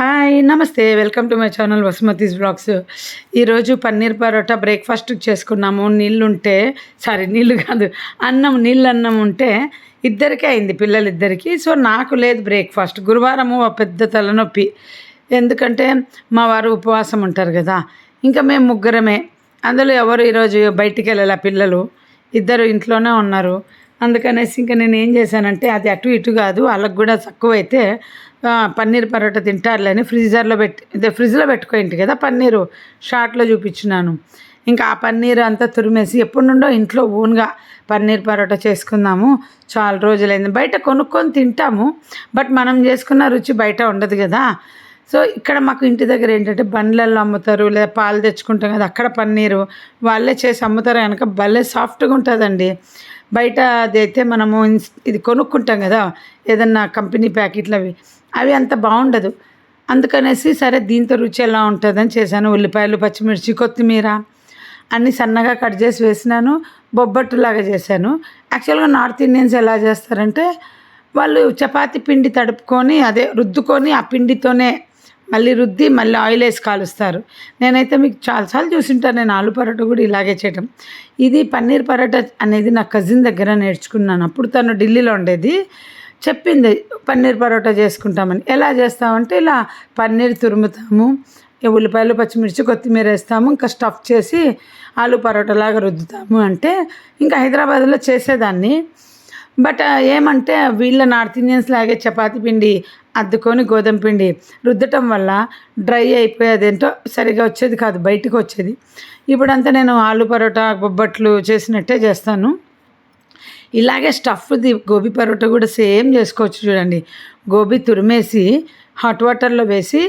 Hi నమస్తే welcome to my channel Vasumathi's blogs. ఈరోజు paneer parotta breakfast చేసుకున్నాము. నీళ్ళు కాదు, అన్నం ఉంటే ఇద్దరికే అయింది, పిల్లలిద్దరికి. సో నాకు లేదు బ్రేక్ఫాస్ట్. గురువారము పెద్ద తలనొప్పి, ఎందుకంటే మా వారు ఉపవాసం ఉంటారు కదా. ఇంకా మేము ముగ్గురమే, అందులో ఎవరు ఈరోజు బయటికి వెళ్ళాల, పిల్లలు ఇద్దరు ఇంట్లోనే ఉన్నారు. అందుకనేసి ఇంకా నేను ఏం చేశానంటే, అది అటు ఇటు కాదు, వాళ్ళకు కూడా తక్కువైతే పన్నీర్ పరోటా తింటారులేని ఫ్రిడ్జ్లో పెట్టుకోండి కదా. పన్నీరు షార్ట్లో చూపించినాను. ఇంకా ఆ పన్నీర్ అంతా తురిమేసి ఎప్పటి నుండో ఇంట్లో ఓన్గా పన్నీర్ పరోటా చేసుకుందాము, చాలా రోజులైంది. బయట కొనుక్కొని తింటాము, బట్ మనం చేసుకున్న రుచి బయట ఉండదు కదా. సో ఇక్కడ మాకు ఇంటి దగ్గర ఏంటంటే బండ్లల్లో అమ్ముతారు, లేదా పాలు తెచ్చుకుంటాం కదా, అక్కడ పన్నీరు వాళ్ళే చేసి అమ్ముతారు కనుక భలే సాఫ్ట్గా ఉంటుందండి. బయట అదైతే మనము ఇది కొనుక్కుంటాం కదా, ఏదన్నా కంపెనీ ప్యాకెట్లు అవి అంత బాగుండదు. అందుకనేసి సరే దీంతో రుచి ఎలా ఉంటుందని చేశాను. ఉల్లిపాయలు, పచ్చిమిర్చి, కొత్తిమీర అన్నీ సన్నగా కట్ చేసి వేసినాను. బొబ్బట్టులాగా చేశాను. యాక్చువల్గా నార్త్ ఇండియన్స్ ఎలా చేస్తారంటే, వాళ్ళు చపాతి పిండి తడుపుకొని రుద్దుకొని ఆ పిండితోనే మళ్ళీ రుద్ది మళ్ళీ ఆయిల్ వేసి కాలుస్తారు. నేనైతే మీకు చాలాసార్లు చూసింటాను, నేను ఆలు పరోటా కూడా ఇలాగే చేయటం. ఇది పన్నీర్ పరోటా అనేది నా కజిన్ దగ్గర నేర్చుకున్నాను. అప్పుడు తను ఢిల్లీలో ఉండేది, చెప్పింది పన్నీర్ పరోటా చేసుకుంటామని. ఎలా చేస్తామంటే, ఇలా పన్నీర్ తురుముతాము, ఉల్లిపాయలు, పచ్చిమిర్చి, కొత్తిమీర వేస్తాము, ఇంకా స్టఫ్ చేసి ఆలు పరోటాలాగా రుద్దుతాము. అంటే ఇంకా హైదరాబాద్లో చేసేదాన్ని. బట్ ఏమంటే వీళ్ళ నార్త్ ఇండియన్స్ లాగే చపాతి పిండి అద్దుకొని గోధుమ పిండి రుద్దటం వల్ల డ్రై అయిపోయేదేంటో సరిగా వచ్చేది కాదు, బయటకు వచ్చేది. ఇప్పుడంతా నేను ఆలు పరోటా, బొబ్బట్లు చేసినట్టే చేస్తాను. ఇలాగే స్టఫ్ది గోబీ పరోటా కూడా సేమ్ చేసుకోవచ్చు. చూడండి, గోబీ తురిమేసి హాట్ వాటర్లో వేసి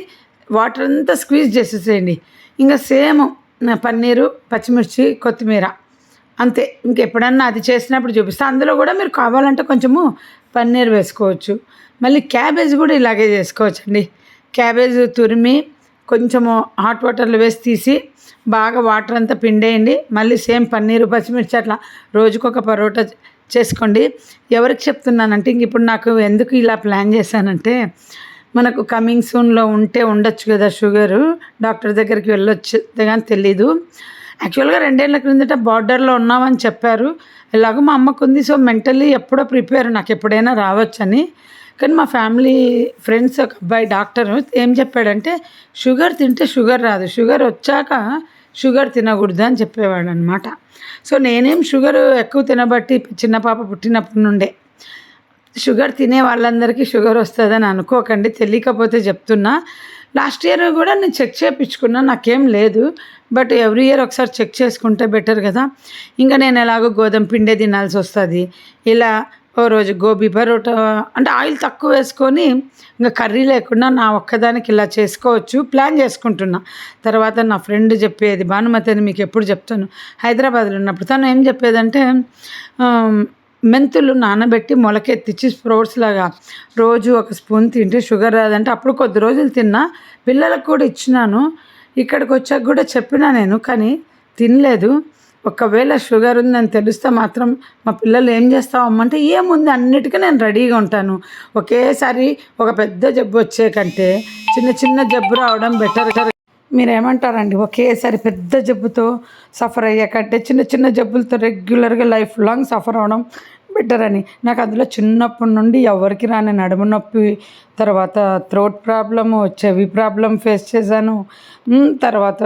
వాటర్ అంతా స్క్వీజ్ చేసేసేయండి. ఇంకా సేమ్ పన్నీరు, పచ్చిమిర్చి, కొత్తిమీర అంతే. ఇంకెప్పుడన్నా అది చేసినప్పుడు చూపిస్తాను. అందులో కూడా మీరు కావాలంటే కొంచెము పన్నీర్ వేసుకోవచ్చు. మళ్ళీ క్యాబేజ్ కూడా ఇలాగే చేసుకోవచ్చండి. క్యాబేజ్ తురిమి కొంచెము హాట్ వాటర్లో వేసి తీసి బాగా వాటర్ అంతా పిండేయండి. మళ్ళీ సేమ్ పన్నీరు, పచ్చిమిర్చి అట్లా రోజుకొక పరోటా చేసుకోండి. ఎవరికి చెప్తున్నానంటే, ఇంక ఇప్పుడు నాకు ఎందుకు ఇలా ప్లాన్ చేశానంటే, మనకు కమింగ్ సూన్లో ఉండొచ్చు కదా షుగరు, డాక్టర్ దగ్గరికి వెళ్ళొచ్చు కానీ తెలీదు. యాక్చువల్గా 2 ఏళ్ల క్రిందట బార్డర్లో ఉన్నామని చెప్పారు. ఎలాగో మా అమ్మకు ఉంది, సో మెంటల్లీ ఎప్పుడో ప్రిపేర్, నాకు ఎప్పుడైనా రావచ్చని. కానీ మా ఫ్యామిలీ ఫ్రెండ్స్ ఒక అబ్బాయి డాక్టర్ ఏం చెప్పాడంటే, షుగర్ తింటే షుగర్ రాదు, షుగర్ వచ్చాక షుగర్ తినకూడదు అని చెప్పేవాడు అనమాట. సో నేనేం షుగర్ ఎక్కువ తినబట్టి చిన్న పాప పుట్టినప్పటి నుండే షుగర్ తినే వాళ్ళందరికీ షుగర్ వస్తుందని అనుకోకండి, తెలియకపోతే చెప్తున్నా. లాస్ట్ ఇయర్ కూడా నేను చెక్ చేయించుకున్నా, నాకేం లేదు. బట్ ఎవ్రీ ఇయర్ ఒకసారి చెక్ చేసుకుంటే బెటర్ కదా. ఇంకా నేను ఎలాగో గోధుమ పిండే తినాల్సి వస్తుంది. ఇలా ఓ రోజు గోబీ పరోటా అంటే ఆయిల్ తక్కువ వేసుకొని ఇంకా కర్రీ లేకుండా నా ఒక్కదానికి ఇలా చేసుకోవచ్చు ప్లాన్ చేసుకుంటున్నా. తర్వాత నా ఫ్రెండ్ చెప్పేది, భానుమతి అని, మీకు ఎప్పుడు చెప్తాను, హైదరాబాద్లో ఉన్నప్పుడు తను ఏం చెప్పేదంటే, మెంతులు నానబెట్టి మొలకెత్తిచ్చి స్ప్రౌట్స్ లాగా రోజు ఒక స్పూన్ తింటే షుగర్ రాదంటే. అప్పుడు కొద్ది రోజులు తిన్నా, పిల్లలకు కూడా ఇచ్చినాను. ఇక్కడికి వచ్చాక కూడా చెప్పినా నేను, కానీ తినలేదు. ఒకవేళ షుగర్ ఉందని తెలిస్తే మాత్రం మా పిల్లలు ఏం చేస్తామమ్మంటే, ఏముంది అన్నిటికీ నేను రెడీగా ఉంటాను. ఒకేసారి ఒక పెద్ద జబ్బు వచ్చే కంటే చిన్న చిన్న జబ్బు రావడం బెటర్. మీరేమంటారండి? ఒకేసారి పెద్ద జబ్బుతో సఫర్ అయ్యే కంటే చిన్న చిన్న జబ్బులతో రెగ్యులర్గా లైఫ్ లాంగ్ సఫర్ అవడం బెటర్ అని. నాకు అందులో చిన్నప్పటి నుండి ఎవరికి రాని నడుము నొప్పి, తర్వాత థ్రోట్ ప్రాబ్లము, చెవి ప్రాబ్లం ఫేస్ చేశాను. తర్వాత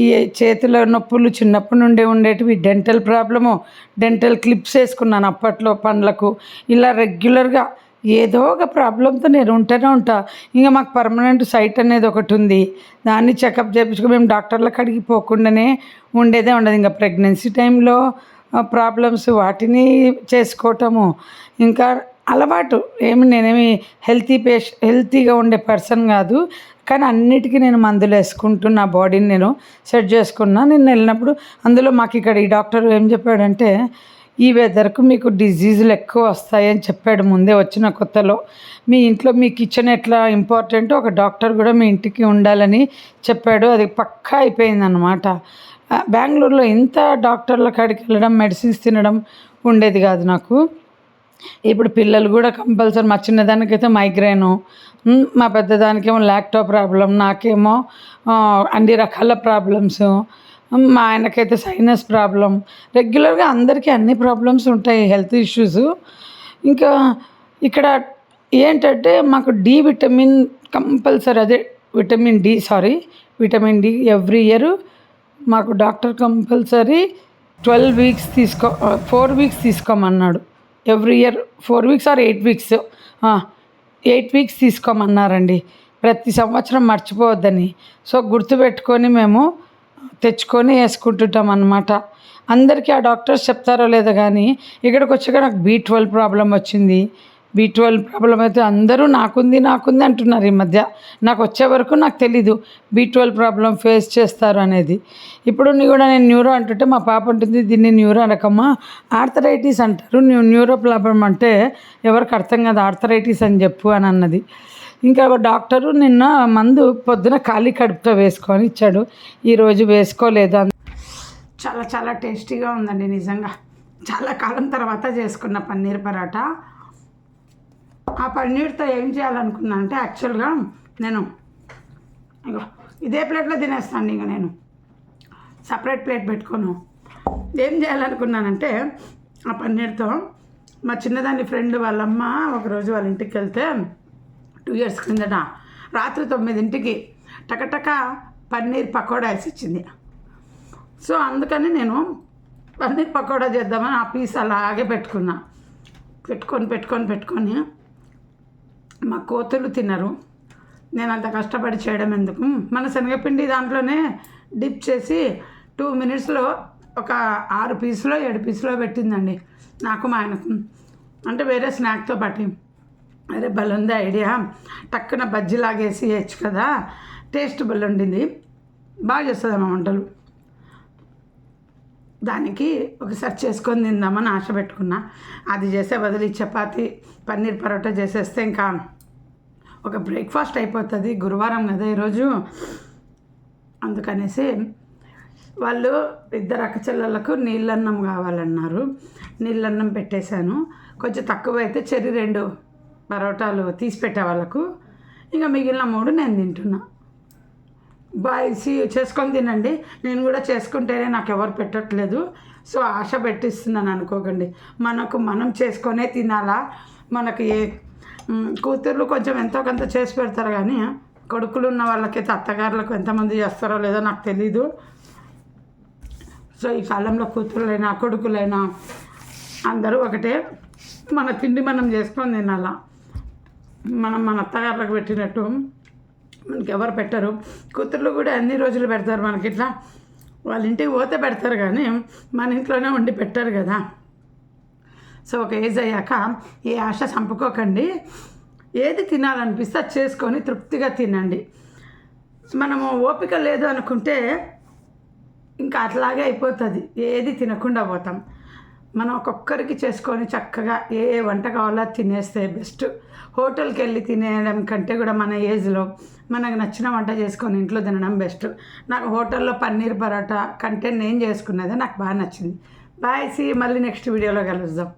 ఈ చేతుల నొప్పులు చిన్నప్పటి నుండే ఉండేటివి, డెంటల్ ప్రాబ్లము, డెంటల్ క్లిప్స్ వేసుకున్నాను అప్పట్లో పండ్లకు. ఇలా రెగ్యులర్గా ఏదో ఒక ప్రాబ్లంతో నేను ఉంటూనే ఉంటా. ఇంకా మాకు పర్మనెంట్ సైట్ అనేది ఒకటి ఉంది, దాన్ని చెకప్ చేయించుకో, మేము డాక్టర్ల కాడికి పోకుండానే ఉండేదే ఉండదు. ఇంకా ప్రెగ్నెన్సీ టైంలో ప్రాబ్లమ్స్ వాటిని చేసుకోవటము, ఇంకా అలవాటు నేనేమి హెల్తీగా ఉండే పర్సన్ కాదు. కానీ అన్నిటికీ నేను మందులు వేసుకుంటూ నా బాడీని నేను సెట్ చేసుకున్నా. నేను వెళ్ళినప్పుడు అందులో మాకు ఇక్కడ ఈ డాక్టర్ ఏం చెప్పాడంటే, ఈ వెదర్కు మీకు డిజీజులు ఎక్కువ వస్తాయని చెప్పాడు ముందే వచ్చిన కొత్తలో. మీ ఇంట్లో మీ కిచెన్ ఎట్లా ఇంపార్టెంట్, ఒక డాక్టర్ కూడా మీ ఇంటికి ఉండాలని చెప్పాడు. అది పక్కా అయిపోయిందన్నమాట. బెంగళూరులో ఇంత డాక్టర్ల కాడికి వెళ్ళడం, మెడిసిన్స్ తినడం ఉండేది కాదు నాకు. ఇప్పుడు పిల్లలు కూడా కంపల్సరీ మా చిన్నదానికైతే మైగ్రేను, మా పెద్దదానికేమో లాక్టో ప్రాబ్లం, నాకేమో అన్ని రకాల ప్రాబ్లమ్స్, మా ఆయనకైతే సైనస్ ప్రాబ్లం. రెగ్యులర్గా అందరికీ అన్ని ప్రాబ్లమ్స్ ఉంటాయి, హెల్త్ ఇష్యూస్. ఇంకా ఇక్కడ ఏంటంటే మాకు డి విటమిన్ కంపల్సరీ, అదే విటమిన్ డి ఎవ్రీ ఇయర్ మాకు డాక్టర్ కంపల్సరీ 4 వీక్స్ తీసుకోమన్నాడు. Every year 4 weeks or 8 weeks 8 weeks తీసుకోమన్నారండి, ప్రతి సంవత్సరం మర్చిపోవద్దని. సో గుర్తుపెట్టుకొని మేము తెచ్చుకొని వేసుకుంటుంటాం అన్నమాట. అందరికీ ఆ డాక్టర్స్ చెప్తారో లేదో కానీ ఇక్కడికి వచ్చాక నాకు B12 ప్రాబ్లం వచ్చింది. B12 ప్రాబ్లం అయితే అందరూ నాకుంది అంటున్నారు ఈ మధ్య. నాకు వచ్చే వరకు నాకు తెలీదు B12 ప్రాబ్లం ఫేస్ చేస్తారు అనేది. ఇప్పుడు కూడా నేను న్యూరో అంటుంటే మా పాప ఉంటుంది, దీన్ని న్యూరో అనకమ్మా, ఆర్థరైటిస్ అంటారు, న్యూరో ప్రాబ్లం అంటే ఎవరికి అర్థం కాదు, ఆర్థరైటిస్ అని చెప్పు అని అన్నది. ఇంకా డాక్టరు నిన్న మందు పొద్దున ఖాళీ కడుపుతో వేసుకొని ఇచ్చాడు, ఈరోజు వేసుకోలేదు. చాలా చాలా టేస్టీగా ఉందండి నిజంగా. చాలా కాలం తర్వాత చేసుకున్న పన్నీర్ పరాటా. ఆ పన్నీర్తో ఏం చేయాలనుకున్నా అంటే యాక్చువల్గా నేను ఇదే ప్లేట్లో తినేస్తాను. ఇంకా నేను సపరేట్ ప్లేట్ పెట్టుకోను. ఏం చేయాలనుకున్నానంటే ఆ పన్నీర్తో మా చిన్నదాని ఫ్రెండ్ వాళ్ళమ్మ ఒకరోజు వాళ్ళ ఇంటికి వెళ్తే 2 years కిందట రాత్రి 9ంటికి టకటక పన్నీర్ పకోడా వేసి ఇచ్చింది. సో అందుకని నేను పన్నీర్ పకోడా చేద్దామని ఆ పీస్ అలాగే పెట్టుకొని మా కోతులు తినరు, నేను అంత కష్టపడి చేయడం ఎందుకు. మన శనగపిండి దాంట్లోనే డిప్ చేసి 2 minutesలో ఒక 6 పీసులో 7 పీసులో పెట్టిందండి నాకు మా ఆయనకు. అంటే వేరే స్నాక్తో పాటు అరే బలుంది ఐడియా, టక్కున బజ్జీలాగేసి వేయచ్చు కదా, టేస్ట్ బలుండింది, బాగా చేస్తుంది మా వంటలు. దానికి ఒకసారి చేసుకొని తిందామని ఆశ పెట్టుకున్నా. అది చేసే బదులు ఈ చపాతి పన్నీర్ పరోటా చేసేస్తే ఇంకా ఒక బ్రేక్ఫాస్ట్ అయిపోతుంది. గురువారం కదా ఈరోజు, అందుకనేసి వాళ్ళు 2 అక్క చెల్లెళ్ళకు నీళ్ళన్నం కావాలన్నారు. నీళ్ళన్నం పెట్టేశాను. కొంచెం తక్కువ అయితే చెర్రీ 2 పరోటాలు తీసి పెట్టే వాళ్ళకు, ఇంకా మిగిలిన 3 నేను తింటున్నా. చేసుకొని తినండి. నేను కూడా చేసుకుంటేనే నాకు ఎవరు పెట్టట్లేదు, సో ఆశ పెట్టిస్తున్నాను అనుకోకండి. మనం చేసుకొనే తినాలా. మనకి కూతుర్లు కొంచెం ఎంతో కొంత చేసి పెడతారు, కానీ కొడుకులు ఉన్న వాళ్ళకైతే అత్తగారులకు ఎంతమంది చేస్తారో లేదో నాకు తెలీదు. సో ఈ కాలంలో కూతురులైనా కొడుకులైనా అందరూ ఒకటే. మన తిండి మనం చేసుకొని తినాలా. మన అత్తగారులకు పెట్టినట్టు మనకి ఎవరు పెట్టరు. కూతుర్లు కూడా అన్ని రోజులు పెడతారు మనకి, ఇట్లా వాళ్ళ ఇంటికి పోతే పెడతారు కానీ మన ఇంట్లోనే వండి పెట్టారు కదా. సో ఒక ఏజ్ అయ్యాక ఏ ఆశ చంపుకోకండి. ఏది తినాలనిపిస్తే అది చేసుకొని తృప్తిగా తినండి. మనము ఓపిక లేదు అనుకుంటే ఇంకా అట్లాగే అయిపోతుంది, ఏది తినకుండా పోతాం. మనం ఒక్కొక్కరికి చేసుకొని చక్కగా ఏ వంట కావాలో తినేస్తే బెస్ట్. హోటల్కి వెళ్ళి తినేయడం కంటే కూడా మన ఏజ్లో మనకు నచ్చిన వంట చేసుకొని ఇంట్లో తినడం బెస్ట్. నాకు హోటల్లో పన్నీర్ పరోటా కంటే నేను చేసుకున్నదే నాకు బాగా నచ్చింది. బాయ్, మళ్ళీ నెక్స్ట్ వీడియోలో కలుద్దాం.